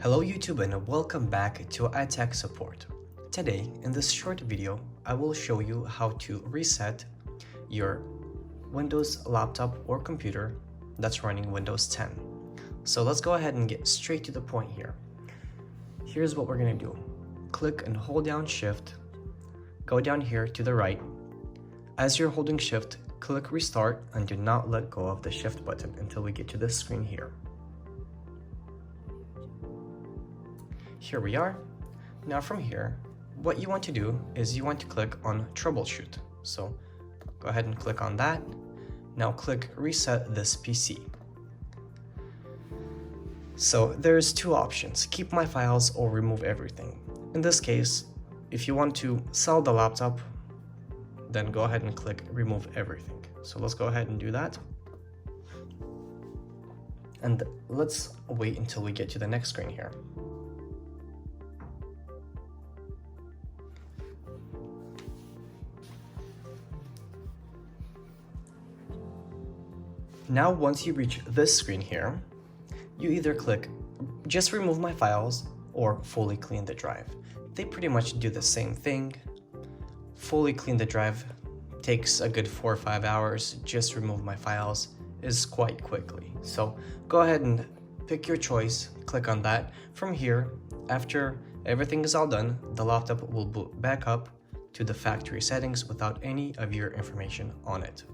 Hello YouTube and welcome back to iTech Support. Today, in this short video, I will show you how to reset your Windows laptop or computer that's running Windows 10. So let's go ahead and get straight to the point here. Here's what we're going to do. Click and hold down Shift, go down here to the right. As you're holding Shift, click Restart and do not let go of the Shift button until we get to this screen here. Here we are. Now from here, what you want to do is you want to click on Troubleshoot. So go ahead and click on that. Now click Reset this PC. So there's two options, keep my files or remove everything. In this case, if you want to sell the laptop, then go ahead and click Remove Everything. So let's go ahead and do that. And let's wait until we get to the next screen here. Now once you reach this screen here, you either click just remove my files or fully clean the drive. They pretty much do the same thing. Fully clean the drive takes a good 4 or 5 hours. Just remove my files is quite quickly. So go ahead and pick your choice, click on that. From here, after everything is all done, the laptop will boot back up to the factory settings without any of your information on it.